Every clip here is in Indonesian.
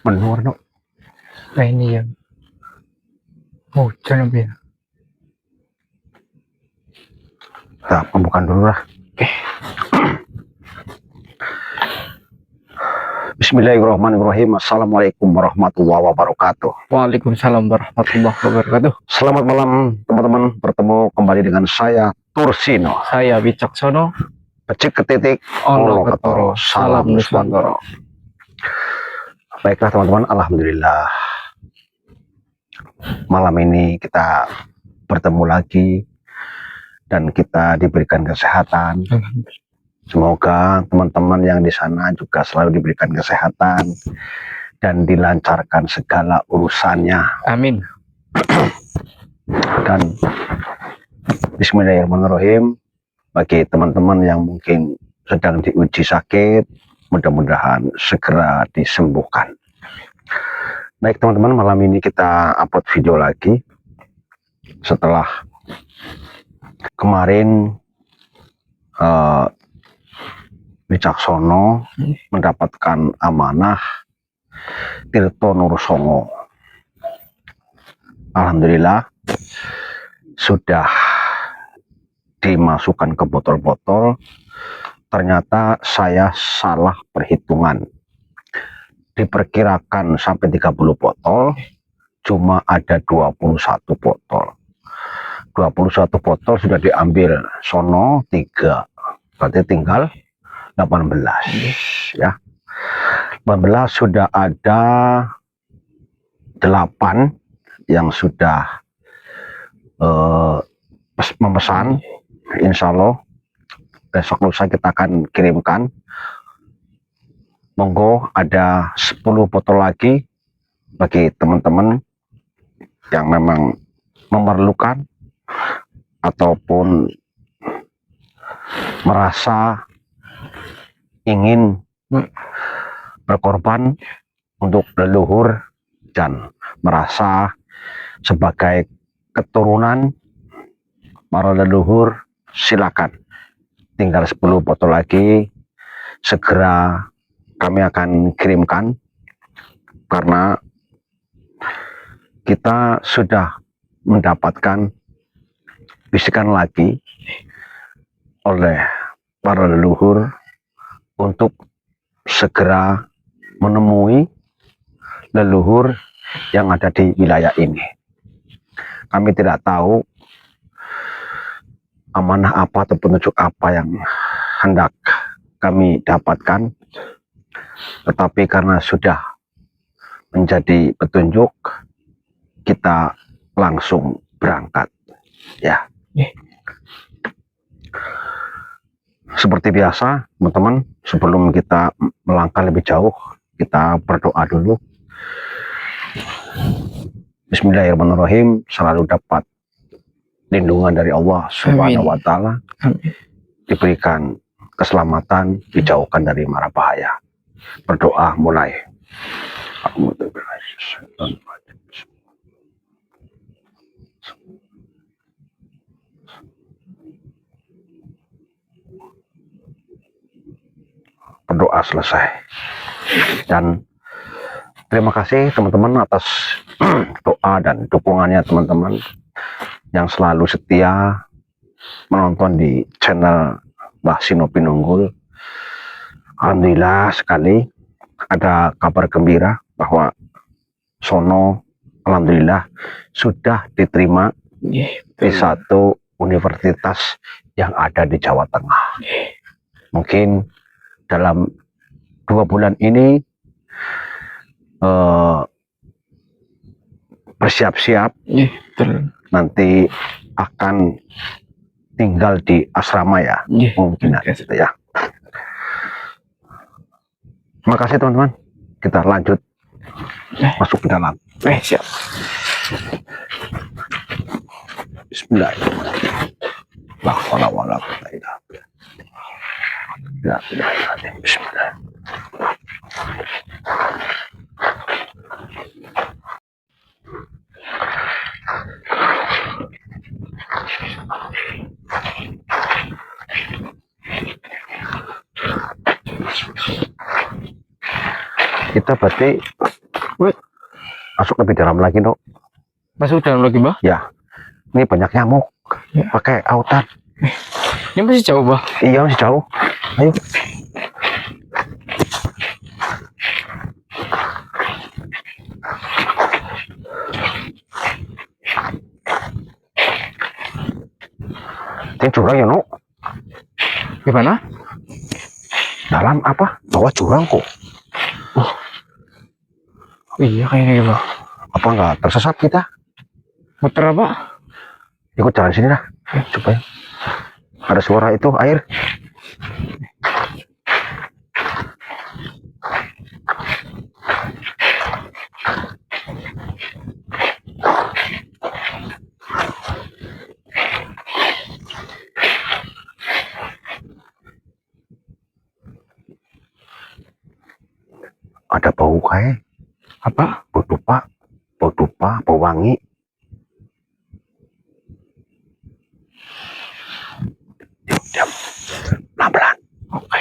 Menur no. Nah ini yang hujan ya. Kita pembukaan dulu lah. Oke. Bismillahirrahmanirrahim. Assalamualaikum warahmatullahi wabarakatuh. Waalaikumsalam warahmatullahi wabarakatuh. Selamat malam teman-teman. Bertemu kembali dengan saya Tursino. Saya Wicaksono. Pecik ketitik. Olo Ketoro. Salam Nuswantara. Baiklah teman-teman. Alhamdulillah. Malam ini kita bertemu lagi dan kita diberikan kesehatan. Semoga teman-teman yang di sana juga selalu diberikan kesehatan dan dilancarkan segala urusannya. Amin. Dan bismillahirrahmanirrahim, bagi teman-teman yang mungkin sedang diuji sakit, mudah-mudahan segera disembuhkan. Baik teman-teman, malam ini kita upload video lagi setelah kemarin Wicaksono mendapatkan amanah Tirto Nursongo. Alhamdulillah sudah dimasukkan ke botol-botol. Ternyata saya salah perhitungan. Diperkirakan sampai 30 botol, cuma ada 21 botol. 21 botol sudah diambil sono 3, berarti tinggal 18 ya. 18 sudah ada 8 yang sudah memesan. Insya Allah besok lusa kita akan kirimkan. Monggo ada 10 botol lagi bagi teman-teman yang memang memerlukan ataupun merasa ingin berkorban untuk leluhur dan merasa sebagai keturunan para leluhur, silakan. Tinggal 10 botol lagi, segera kami akan kirimkan karena kita sudah mendapatkan bisikan lagi oleh para leluhur untuk segera menemui leluhur yang ada di wilayah ini. Kami tidak tahu amanah apa atau petunjuk apa yang hendak kami dapatkan, tetapi karena sudah menjadi petunjuk, kita langsung berangkat ya. Seperti biasa teman-teman, sebelum kita melangkah lebih jauh, kita berdoa dulu. Bismillahirrahmanirrahim. Selalu dapat lindungan dari Allah Subhanahu wa Ta'ala, diberikan keselamatan, dijauhkan dari mara bahaya. Berdoa mulai. Berdoa selesai. Dan terima kasih teman-teman atas doa dan dukungannya teman-teman yang selalu setia menonton di channel Mbah Sino Pinunggul. Alhamdulillah sekali ada kabar gembira bahwa Sono alhamdulillah sudah diterima di satu universitas yang ada di Jawa Tengah. Mungkin dalam 2 bulan ini bersiap-siap, nanti akan tinggal di asrama ya, mungkin gitu ya. Terima kasih teman-teman, kita lanjut masuk ke dalam. Siap. Bismillahirrahmanirrahim. La haula wala quwwata illa billah. Bismillah. Kita berarti masuk lebih dalam lagi, Dok. Masuk dalam lagi, Mbah? Ya, ini banyak nyamuk. Ya. Pakai autan. Ini masih jauh, Mbah? Iya, masih jauh. Ayo. Ini jurang ya, Nuk? Gimana? Dalam apa? Bawah jurang kok. Oh iya kayaknya, Mbah. Apa nggak tersesat kita? Muter apa? Ikut jalan sini lah. Supaya ada suara itu air. Ada bau kayak Apa? bau dupa, bau wangi. Diam, pelan-pelan. Oke.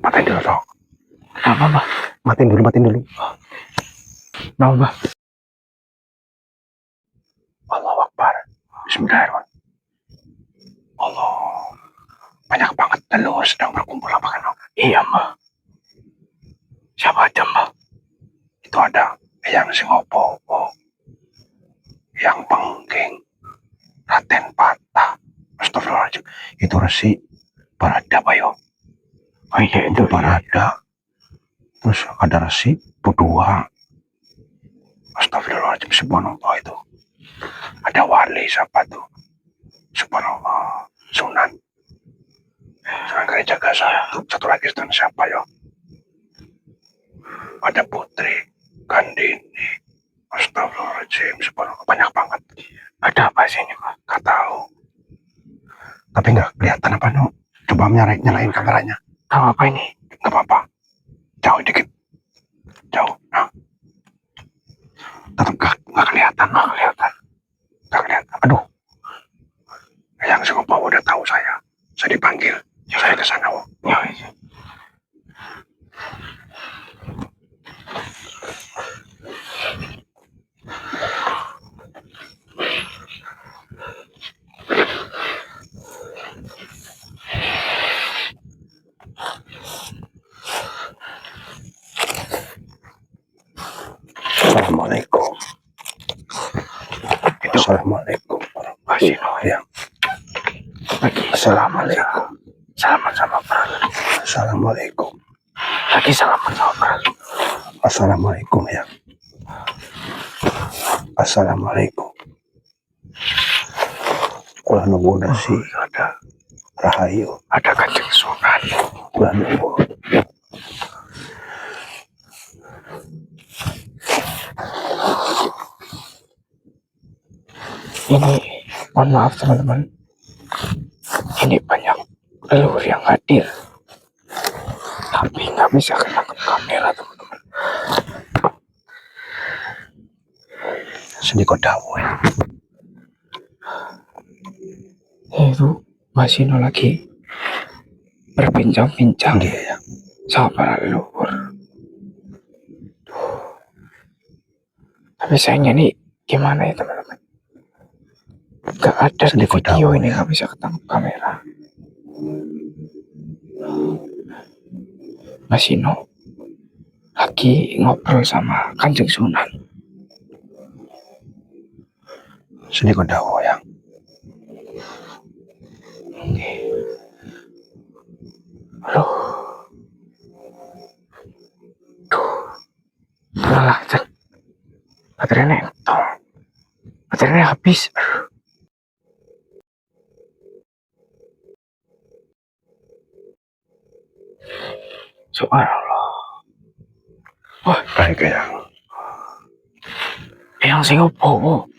Matiin dulu, Dok. Apa, Mbah? Matiin dulu. Mau, Mbah? Allahu Akbar. Bismillahirrahmanirrahim. Allah. Banyak banget telur sedang berkumpul apa kan? Iya, Mbah. Siapa aja, Mbah? Itu ada yang singopo, yang pengging, Raden Patah. Astagfirullahaladzim. Itu Resi Barada, Pak yo. Oh iya, itu Barada. Terus ada Resi Budua. Astagfirullahaladzim, subhanallah itu. Ada wali siapa tuh? Subhanallah, Sunan Gereja Gaza. Satu lagi Sunan siapa yo? Ada Putri Kandini. Astagfirullahaladzim, subhanallah, banyak banget. Ada apa sih ini, Mbah? Gak tahu. Tapi nggak kelihatan apa, no? Coba nyalain kameranya. Tahu apa ini? Nggak apa-apa. Jauh dikit. Jauh. Nah. Tetap nggak kelihatan. Nggak kelihatan. Aduh. Yang Singopo udah tahu saya. Saya dipanggil. Ya, saya ke sana. Ya, Assalamualaikum. Assalamualaikum warahmatullahi wabarakatuh. Assalamualaikum. salaman sama Pak. Assalamualaikum. Lagi salaman sama Pak. Assalamualaikum ya. Assalamualaikum. Kula nunggu nasi. Ada Rahayu. ada Kanjeng Sunan. Kula nunggu. Ini mohon maaf teman-teman. Ini banyak leluhur yang hadir. Tapi nggak bisa ketangkep kamera, teman-teman. Sini kau dawo ya. Itu Masino lagi berbincang-bincang Iya ya. sama para leluhur. Tapi sayangnya nih gimana ya teman-teman? Gak ada di Sedikit video tahu, ini, ya. gak bisa ketangkep kamera. Masino lagi ngobrol sama Kanjeng Sunan. Sini kau dawo ya. Halo. Malah cek. Baterainya entong. Baterainya habis. Subhanallah. Wah, Baik ya. ya Eyang sing opo.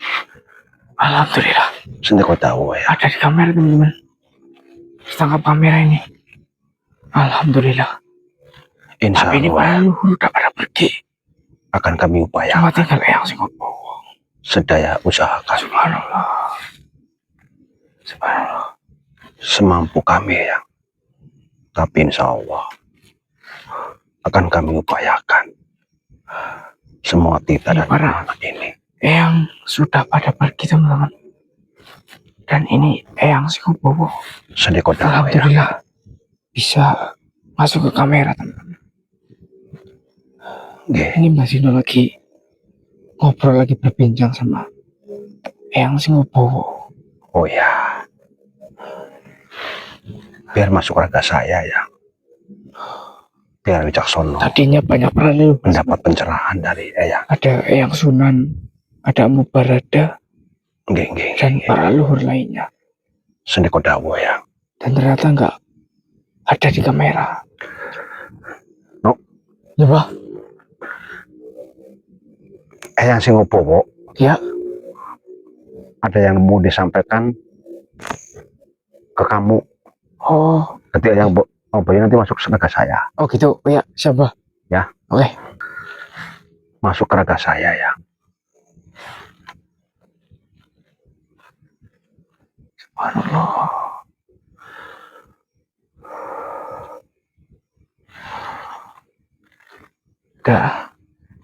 Alhamdulillah. Sendiko tahu ya. Ada di kamera teman-teman. Tertangkap kamera ini. Alhamdulillah. Insya Tapi ini Allah para leluhur udah pada pergi. akan kami Cuma upayakan tinggal Eyang sing opo. sedaya usaha kami, Subhanallah. Subhanallah. semampu kami ya. Tapi insya Allah akan kami upayakan semua tita Ini dan para anak ini. Eyang sudah pada pergi teman-teman. Dan ini Eyang sing opo. Sendiko tahu ya. Alhamdulillah bisa masuk ke kamera teman-teman. Nggih. Ini Mbak Zino lagi ngobrol, lagi berbincang sama Eyang sing opo. Oh ya, biar masuk raga saya ya, biar Wicaksono Tadinya banyak para leluhur. mendapat pencerahan dari Eyang. Ada Eyang Sunan, ada Mubarada, Nggih. dan para leluhur lainnya. Sendiko tahu ya. Dan ternyata nggak ada di kamera. No. Ya Pak? Eyang sing opo, Bu? Ya. Ada yang mau disampaikan ke kamu. Oh. Nanti Eyang nanti masuk ke raga saya. Oh gitu. Ya siapa? Ya. Oke. Masuk ke raga saya ya. Subhanallah. Udah.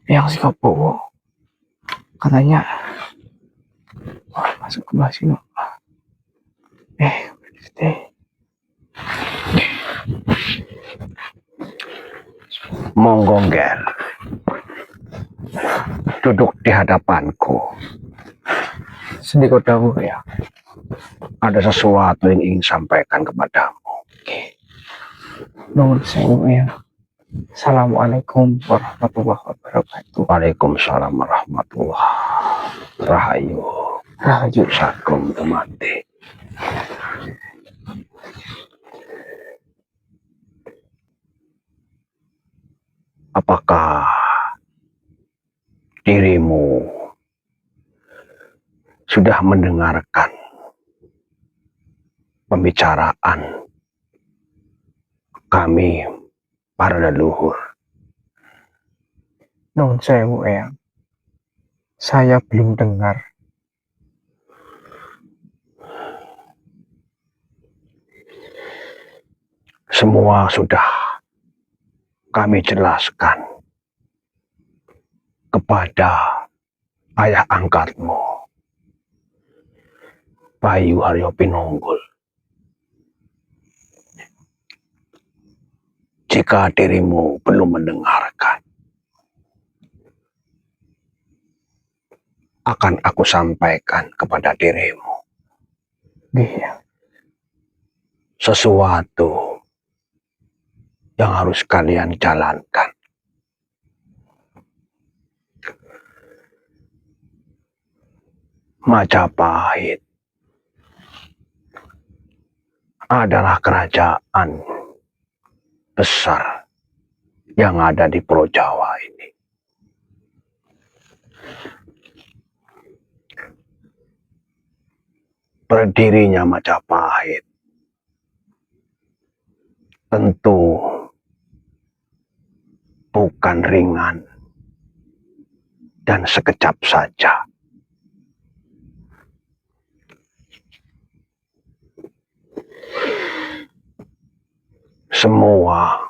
Eyang sing opo. Katanya masuk ke Mbak Zino. Monggo Ngger. Duduk di hadapanku. Sendiko tahu ya. Ada sesuatu yang ingin sampaikan kepadamu. Nuhun sewu ya. Assalamualaikum warahmatullahi wabarakatuh. Waalaikumsalam warahmatullahi Rahayu. Rahayu. Sakum temati. Apakah dirimu sudah mendengarkan pembicaraan kami para leluhur? Nuhun sewu Eyang. Saya belum dengar. Semua sudah kami jelaskan kepada ayah angkatmu, Bayu Haryo Pinunggul. Jika dirimu belum mendengarkan, akan aku sampaikan kepada dirimu. Iya. Sesuatu yang harus kalian jalankan. Majapahit adalah kerajaan besar yang ada di Pulau Jawa ini. Berdirinya Majapahit tentu bukan ringan dan sekejap saja. Semua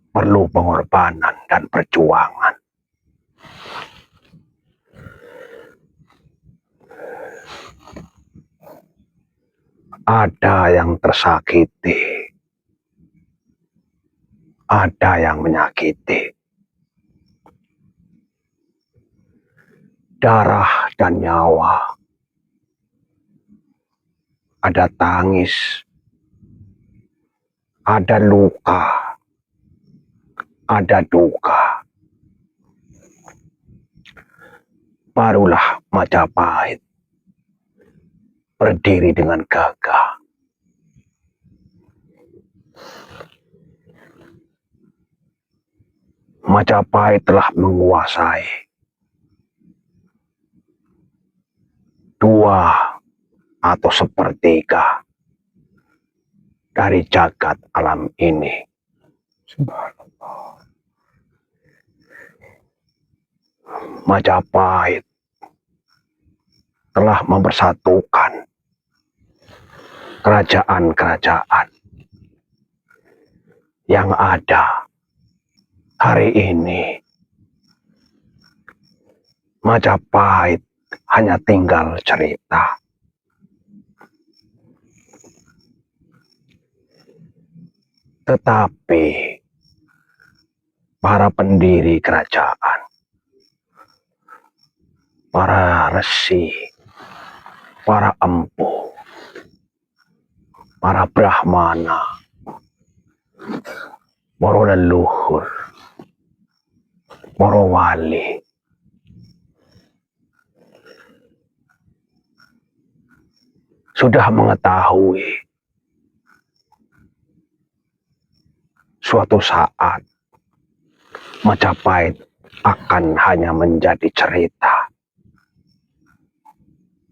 perlu pengorbanan dan perjuangan. Ada yang tersakiti, ada yang menyakiti. Darah dan nyawa, ada tangis, ada luka, ada duka. Barulah Majapahit berdiri dengan gagah. Majapahit telah menguasai 2 atau sepertiga dari jagat alam ini. Subhanallah. Majapahit telah mempersatukan kerajaan-kerajaan yang ada hari ini. Majapahit hanya tinggal cerita. Tetapi para pendiri kerajaan, para resi, para empu, para brahmana, para leluhur, para wali, sudah mengetahui suatu saat Majapahit akan hanya menjadi cerita.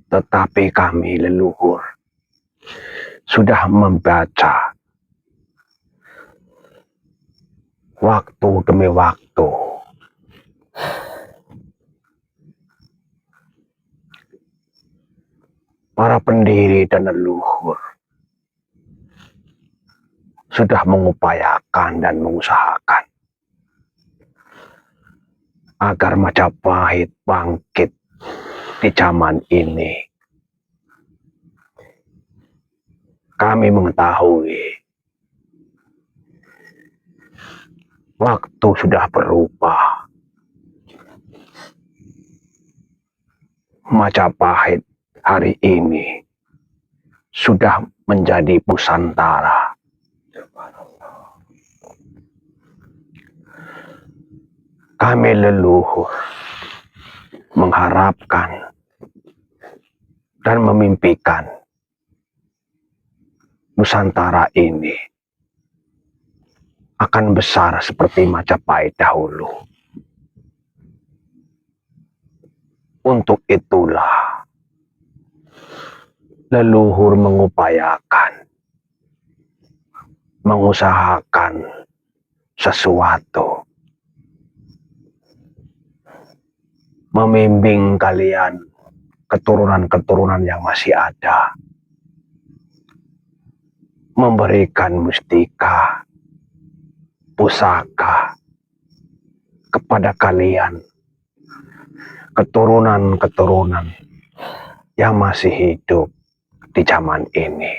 Tetapi kami leluhur sudah membaca waktu demi waktu para pendiri dan leluhur sudah mengupayakan dan mengusahakan agar Majapahit bangkit di zaman ini. Kami mengetahui waktu sudah berubah. Majapahit hari ini sudah menjadi Nusantara. Kami leluhur mengharapkan dan memimpikan Nusantara ini akan besar seperti Majapahit dahulu. Untuk itulah leluhur mengupayakan, mengusahakan sesuatu, membimbing kalian keturunan-keturunan yang masih ada, memberikan mustika, pusaka kepada kalian, keturunan-keturunan yang masih hidup di zaman ini.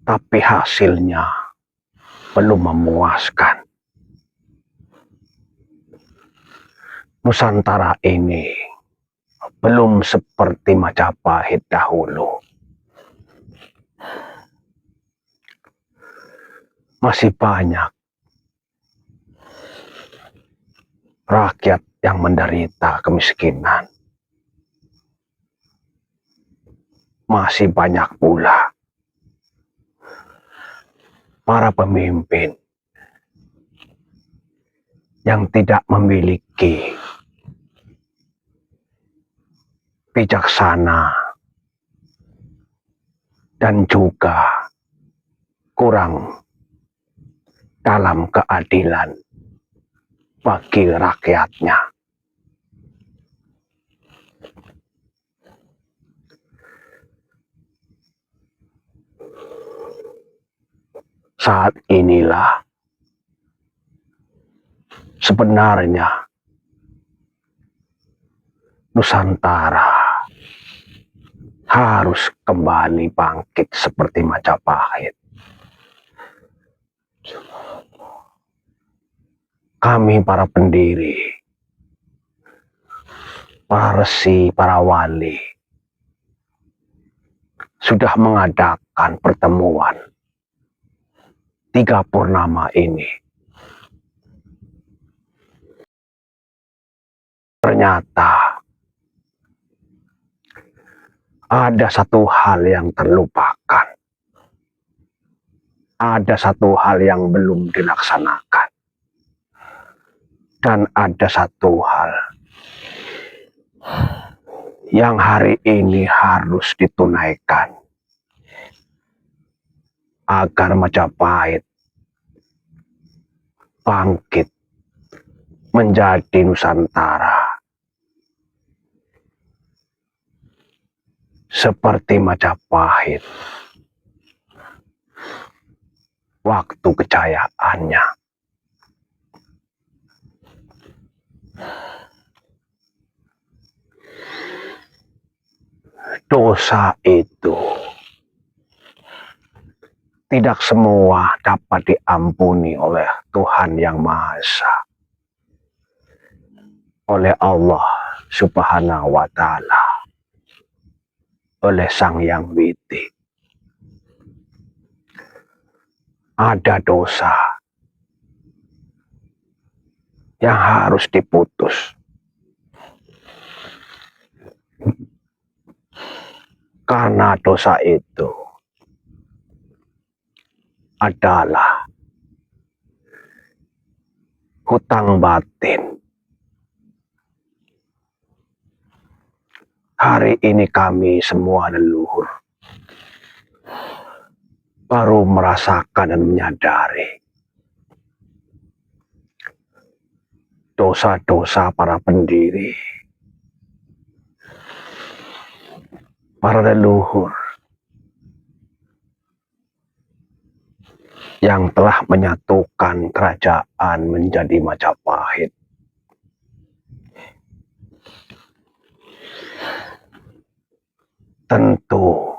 Tapi hasilnya belum memuaskan. Nusantara ini belum seperti Majapahit dahulu. Masih banyak rakyat yang menderita kemiskinan. Masih banyak pula para pemimpin yang tidak memiliki bijaksana dan juga kurang dalam keadilan bagi rakyatnya. Saat inilah sebenarnya Nusantara harus kembali bangkit seperti Majapahit. Kami para pendiri, para resi, para wali sudah mengadakan pertemuan 3 purnama ini. Ternyata ada satu hal yang terlupakan. Ada satu hal yang belum dilaksanakan. Dan ada satu hal yang hari ini harus ditunaikan agar Majapahit bangkit menjadi Nusantara seperti Majapahit waktu kejayaannya. Dosa itu tidak semua dapat diampuni oleh Tuhan Yang Maha Esa, oleh Allah Subhanahu wa Ta'ala, oleh Sang Yang Widi. Ada dosa yang harus diputus. Karena dosa itu adalah hutang batin. Hari ini kami semua leluhur baru merasakan dan menyadari dosa-dosa para pendiri, para leluhur yang telah menyatukan kerajaan menjadi Majapahit. Tentu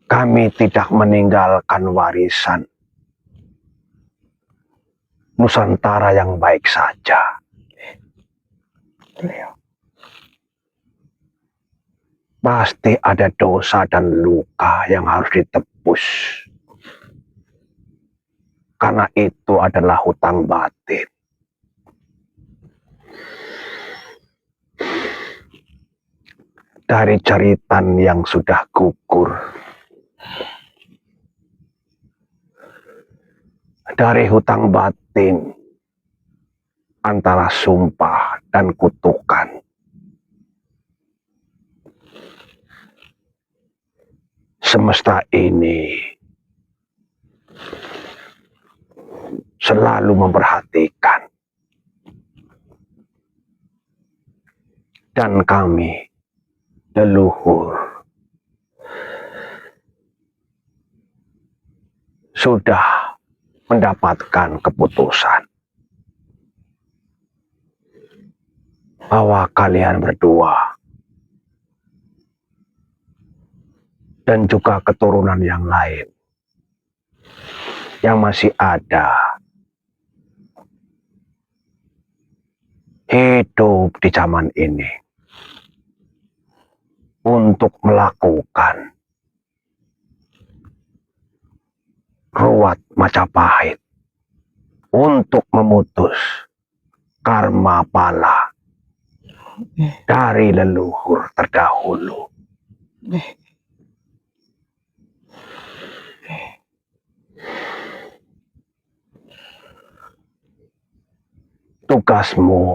kami tidak meninggalkan warisan Nusantara yang baik saja. Pasti ada dosa dan luka yang harus ditebus. Karena itu adalah hutang batin. Dari jeritan yang sudah gugur, dari hutang batin antara sumpah dan kutukan, semesta ini selalu memperhatikan, dan kami leluhur sudah mendapatkan keputusan bahwa kalian berdua dan juga keturunan yang lain yang masih ada hidup di zaman ini untuk melakukan ruwat Majapahit, untuk memutus karma pala dari leluhur terdahulu. Tugasmu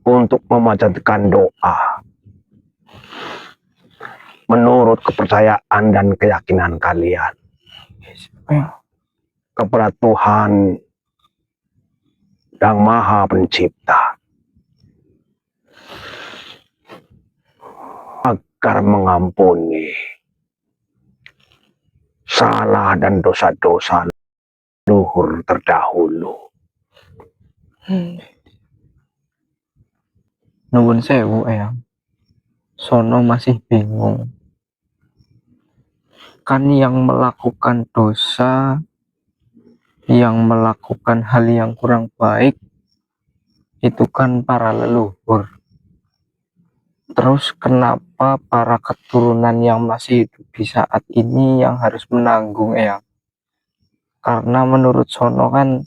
untuk memanjatkan doa menurut kepercayaan dan keyakinan kalian kepada Tuhan Yang Maha Pencipta agar mengampuni salah dan dosa-dosa leluhur terdahulu. Nuwun sewu Eyang, sono masih bingung. Kan yang melakukan dosa, yang melakukan hal yang kurang baik, itu kan para leluhur. Terus kenapa para keturunan yang masih hidup di saat ini yang harus menanggung Eyang? Karena menurut sono kan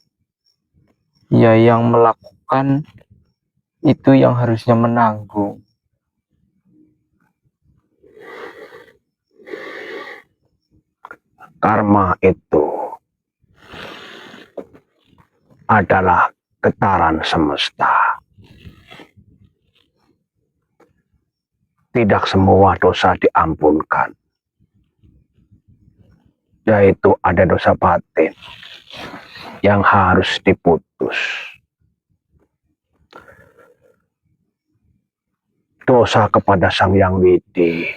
ya yang melakukan itu yang harusnya menanggung. Karma itu adalah getaran semesta. tidak semua dosa diampunkan, yaitu ada dosa batin yang harus diputus. Dosa kepada Sang Yang Widi,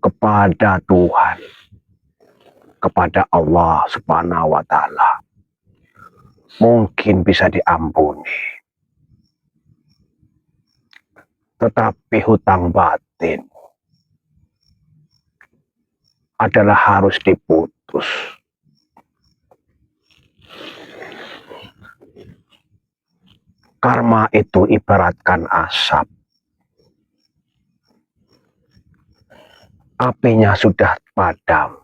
kepada Tuhan, kepada Allah Subhanahu wa Ta'ala, mungkin bisa diampuni. Tetapi hutang batin adalah harus diputus. Karma itu ibaratkan asap. Apinya sudah padam,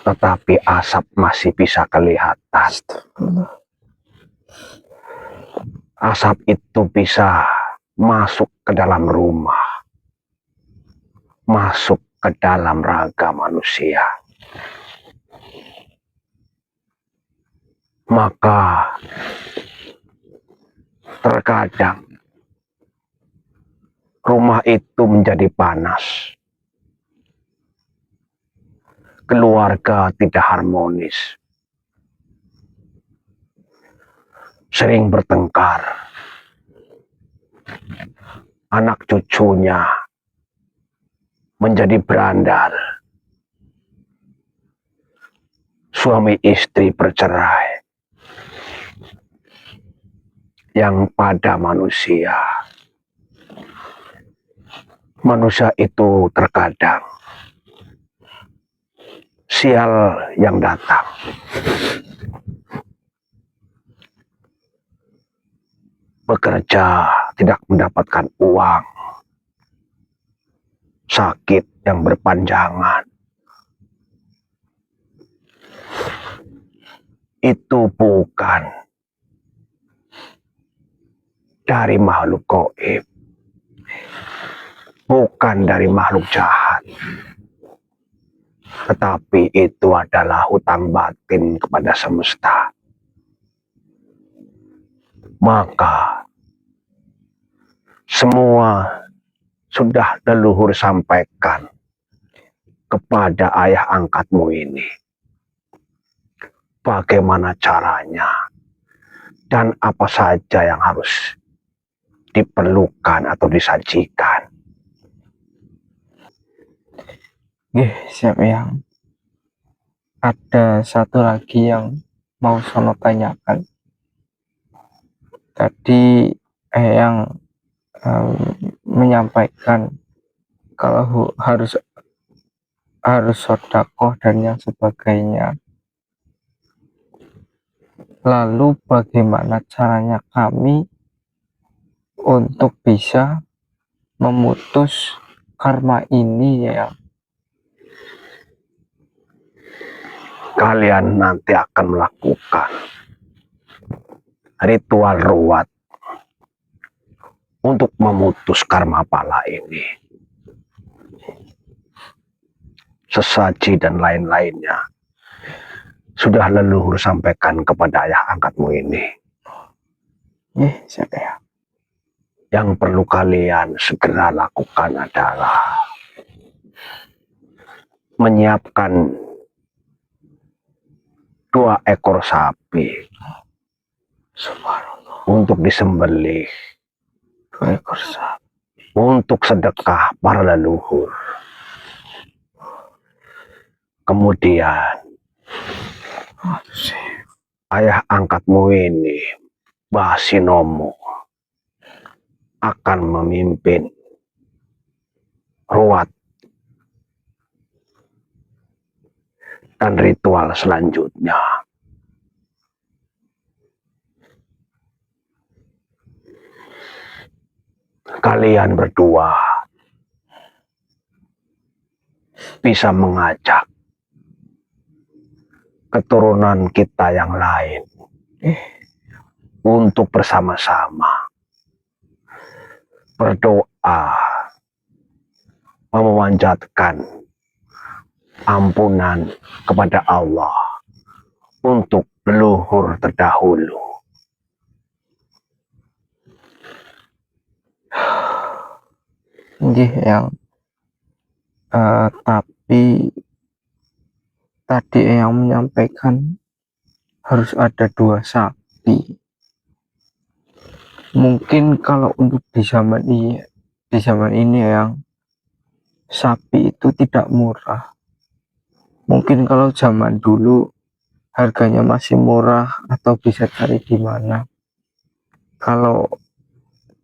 tetapi asap masih bisa kelihatan. Asap itu bisa masuk ke dalam rumah, masuk ke dalam raga manusia. Maka terkadang rumah itu menjadi panas. Keluarga tidak harmonis. Sering bertengkar. Anak cucunya menjadi berandal. Suami istri bercerai. Yang pada manusia itu terkadang sial yang datang. Bekerja tidak mendapatkan uang, sakit yang berpanjangan. Itu bukan dari makhluk gaib, bukan dari makhluk jahat, tetapi itu adalah hutang batin kepada semesta. Maka semua sudah leluhur sampaikan kepada ayah angkatmu ini. Bagaimana caranya dan apa saja yang harus diperlukan atau disajikan. Siap Yang. Ada satu lagi yang mau Sono tanyakan. Tadi Yang menyampaikan kalau harus sedekah dan yang sebagainya. Lalu bagaimana caranya kami untuk bisa memutus karma ini ya? Kalian nanti akan melakukan ritual ruwat untuk memutus karma pala ini. Sesaji dan lain-lainnya sudah leluhur sampaikan kepada ayah angkatmu ini. Siap ya. Yang perlu kalian segera lakukan adalah menyiapkan 2 ekor sapi untuk disembelih, 2 ekor sapi untuk sedekah para leluhur. Kemudian ayah angkatmu ini, Mbah Sinomo, akan memimpin ruwat dan ritual selanjutnya. Kalian berdua bisa mengajak keturunan kita yang lain untuk bersama-sama berdoa memanjatkan ampunan kepada Allah untuk leluhur terdahulu. nggih yang tapi tadi yang menyampaikan harus ada 2 sapi. Mungkin kalau untuk di zaman ini yang sapi itu tidak murah. Mungkin kalau zaman dulu harganya masih murah atau bisa cari di mana. Kalau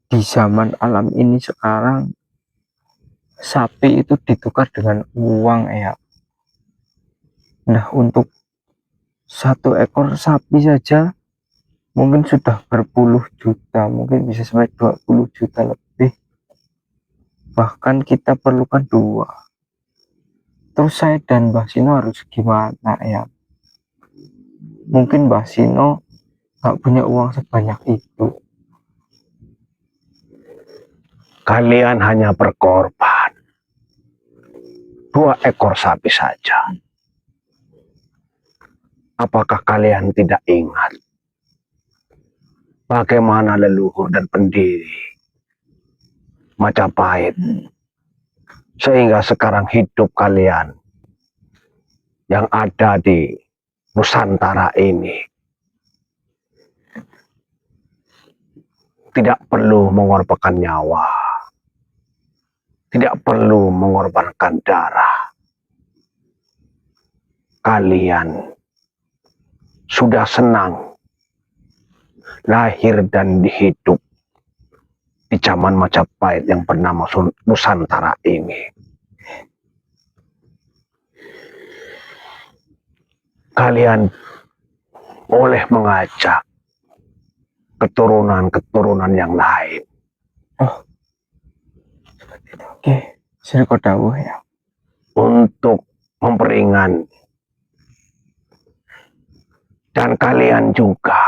di zaman alam ini sekarang sapi itu ditukar dengan uang ya. Nah, untuk 1 ekor sapi saja mungkin sudah berpuluh juta, mungkin bisa sampai 20 juta lebih. Bahkan kita perlukan 2. Terus saya dan Mbah Sino harus gimana ya? Mungkin Mbah Sino nggak punya uang sebanyak itu. Kalian hanya berkorban 2 ekor sapi saja. Apakah kalian tidak ingat bagaimana leluhur dan pendiri Majapahit sehingga sekarang hidup kalian yang ada di Nusantara ini tidak perlu mengorbankan nyawa, tidak perlu mengorbankan darah. Kalian sudah senang lahir dan hidup di zaman Majapahit yang bernama Nusantara ini. Kalian boleh mengajak keturunan-keturunan yang lain. Oh, seperti itu. Oke, Sri Kodawuh ya. Untuk memperingan. Dan kalian juga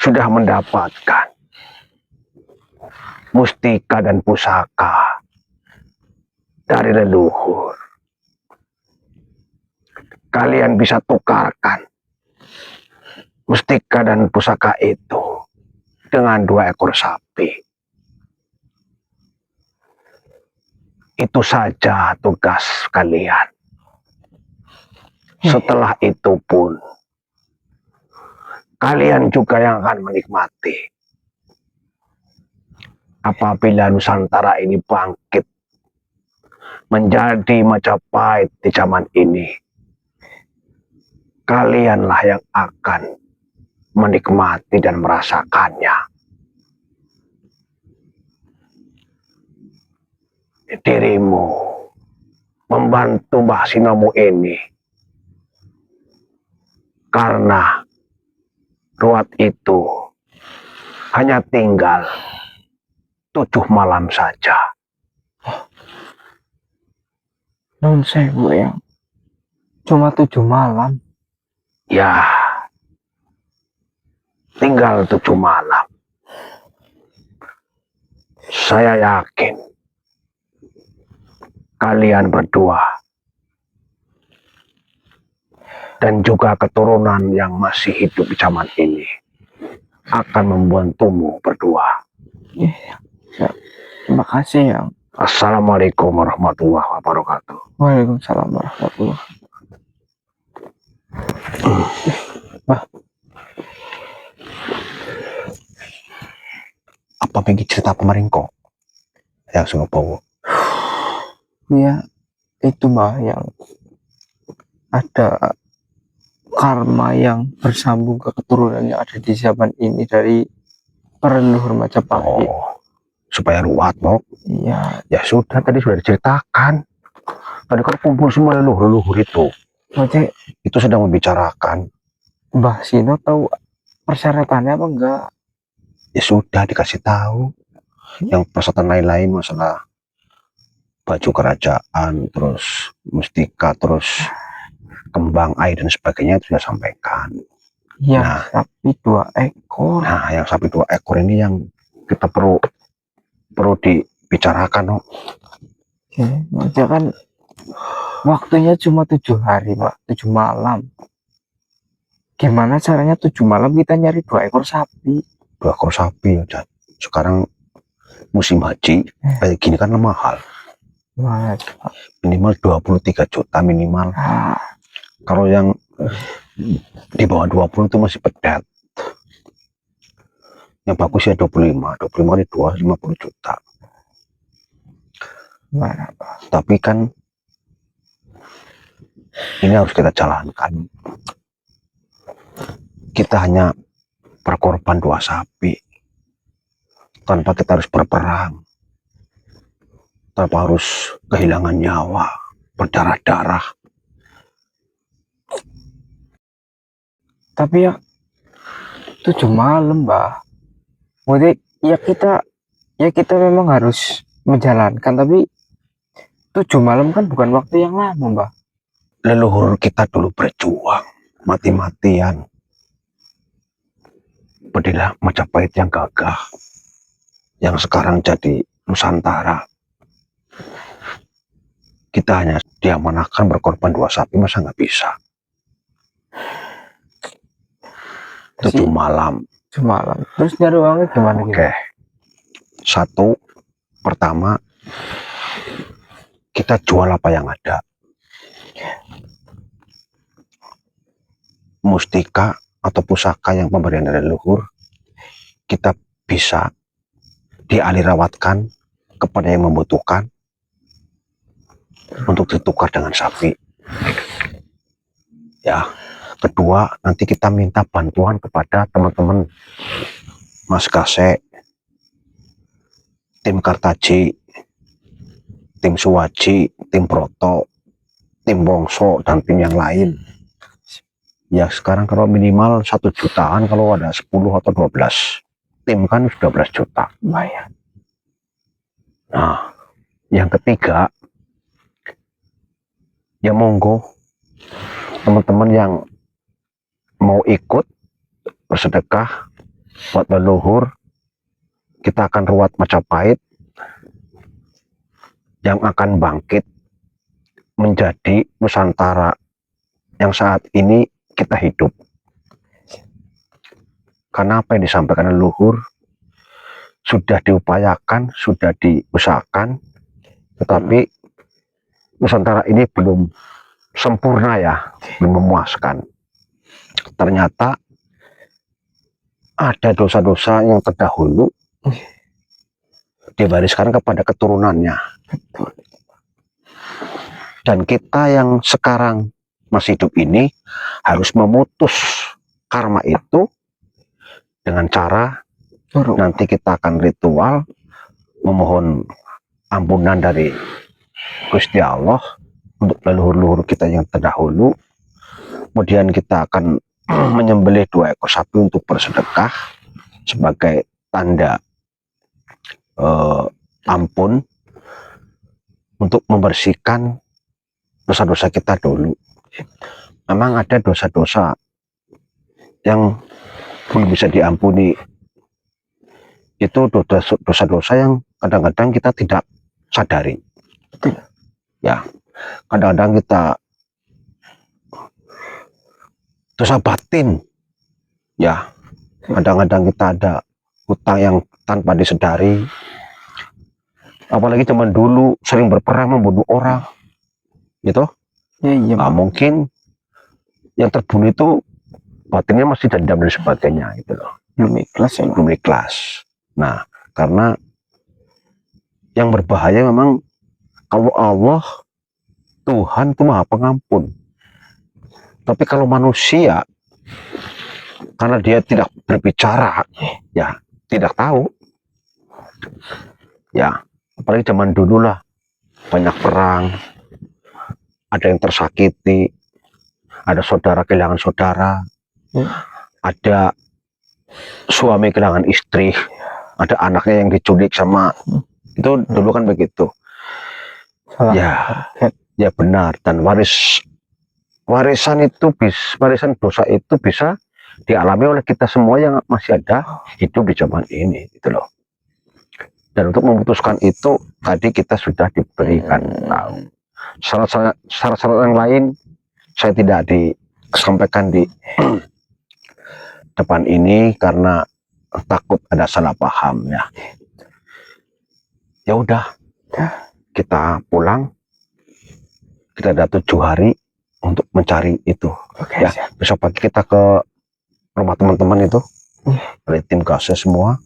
sudah mendapatkan mustika dan pusaka dari leluhur. Kalian bisa tukarkan mustika dan pusaka itu dengan 2 ekor sapi. Itu saja tugas kalian. Setelah itu pun kalian juga yang akan menikmati apabila Nusantara ini bangkit menjadi Majapahit di zaman ini. Kalianlah yang akan menikmati dan merasakannya. Dirimu membantu Mbah Sinomu ini karena ruat itu hanya tinggal 7 malam saja. Nun sewu yang cuma 7 malam. Ya, tinggal 7 malam. Saya yakin kalian berdua dan juga keturunan yang masih hidup di zaman ini akan membantumu berdua. Ya, terima kasih yang. Assalamualaikum warahmatullahi wabarakatuh. Waalaikumsalam warahmatullahi wabarakatuh. Apa pergi cerita pemerintah yang Sunopowo? Ya, itu mah yang ada karma yang bersambung ke keturunan yang ada di zaman ini dari leluhur Majapahit. Oh, supaya ruwet, Bok. Iya. Ya sudah, tadi sudah diceritakan. Tadi kan kumpul semua leluhur itu. Maksudnya Itu sedang membicarakan. Mbah Sino tahu persyaratannya apa enggak? Ya sudah, dikasih tahu. Yang persyaratan lain-lain masalah baju kerajaan, terus mustika, terus kembang air dan sebagainya itu sudah sampaikan. Yang Nah, sapi 2 ekor. Nah, yang sapi 2 ekor ini yang kita perlu dibicarakan, Nok. Oke, maksudnya kan waktunya cuma 7 hari, Pak, 7 malam. Gimana caranya 7 malam kita nyari 2 ekor sapi? 2 ekor sapi aja. Sekarang musim haji kayak gini kan mahal, Mahal. minimal 23 juta minimal. Kalau yang di bawah 20 itu masih pedat. Yang bagus ya 25 di 50 juta. Gimana? Tapi kan ini harus kita jalankan. Kita hanya berkorban 2 sapi tanpa kita harus berperang, tanpa harus kehilangan nyawa, berdarah-darah. Tapi ya 7 malam, Mbah. Maksudnya ya kita memang harus menjalankan, tapi 7 malam kan bukan waktu yang lama, Mbah. Leluhur kita dulu berjuang mati-matian, berdirilah Majapahit yang gagah, yang sekarang jadi Nusantara. Kita hanya diamanahkan berkorban 2 sapi, masa nggak bisa? 7 malam. 7 malam. Terus nyari uangnya gimana? Oke. Satu, pertama, kita jual apa yang ada. Mustika atau pusaka yang pemberian dari leluhur, kita bisa dialihrawatkan kepada yang membutuhkan untuk ditukar dengan sapi. Ya. Kedua, nanti kita minta bantuan kepada teman-teman Mas Kase, tim Kartaji, tim Suwaji, tim Broto, tim Bongso, dan tim yang lain. Ya sekarang kalau minimal 1 jutaan, kalau ada 10 atau 12 tim kan 12 juta. Lumayan. Nah, yang ketiga, ya monggo teman-teman yang mau ikut bersedekah buat leluhur, kita akan ruat Majapahit yang akan bangkit menjadi Nusantara yang saat ini kita hidup. Karena apa yang disampaikan leluhur sudah diupayakan, sudah diusahakan, tetapi Nusantara ini belum sempurna ya, belum memuaskan. Ternyata ada dosa-dosa yang terdahulu diwariskan kepada keturunannya. Dan kita yang sekarang masih hidup ini harus memutus karma itu dengan cara nanti kita akan ritual memohon ampunan dari Gusti Allah untuk leluhur-leluhur kita yang terdahulu. Kemudian kita akan menyembelih 2 ekor sapi untuk bersedekah sebagai tanda ampun untuk membersihkan dosa-dosa kita dulu. Memang ada dosa-dosa yang belum bisa diampuni. Itu dosa-dosa yang kadang-kadang kita tidak sadari. Ya, kadang-kadang kita dosa batin. Ya, kadang-kadang kita ada hutang yang tanpa disadari. Apalagi zaman dulu sering berperang membunuh orang, gitu. Iya. Nah, mungkin yang terbunuh itu batinnya masih dendam dan sebagainya, gitu loh. Belum ikhlas ya. Belum ikhlas. Nah, karena yang berbahaya memang kalau Allah Tuhan itu Maha Pengampun. Tapi kalau manusia, karena dia tidak berbicara, ya tidak tahu. Ya, apalagi zaman dulu lah, banyak perang, ada yang tersakiti, ada saudara kehilangan saudara, ada suami kehilangan istri, ada anaknya yang diculik sama, itu dulu kan begitu. Ya benar, dan warisan dosa itu bisa dialami oleh kita semua yang masih ada hidup di zaman ini, gitu loh. Dan untuk memutuskan itu tadi kita sudah diberikan tahu syarat-syarat yang lain, saya tidak disampaikan di depan ini karena takut ada salah paham ya. ya udah kita pulang, kita ada 7 hari untuk mencari itu. Oke, Ya, besok pagi kita ke rumah teman-teman itu dari tim GASES semua,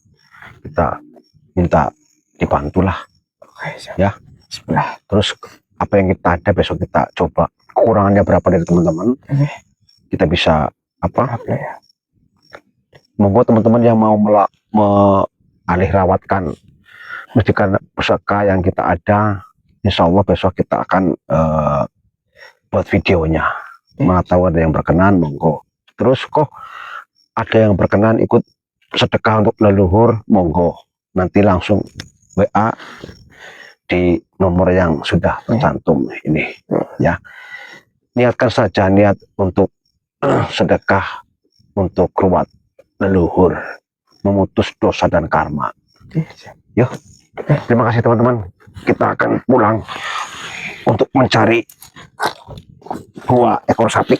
kita minta dibantulah. Oke, ya. Terus apa yang kita ada besok kita coba, kekurangannya berapa dari teman-teman, kita bisa apa ya. monggo teman-teman yang mau alih rawatkan mestikan pusaka yang kita ada, insya Allah besok kita akan buat videonya. Mana tahu ada yang berkenan, monggo. Terus kok ada yang berkenan ikut sedekah untuk leluhur, monggo nanti langsung WA di nomor yang sudah tercantum ini ya. Niatkan saja niat untuk sedekah untuk ruwat leluhur, memutus dosa dan karma. Yuk, terima kasih teman-teman. Kita akan pulang untuk mencari 2 ekor sapi.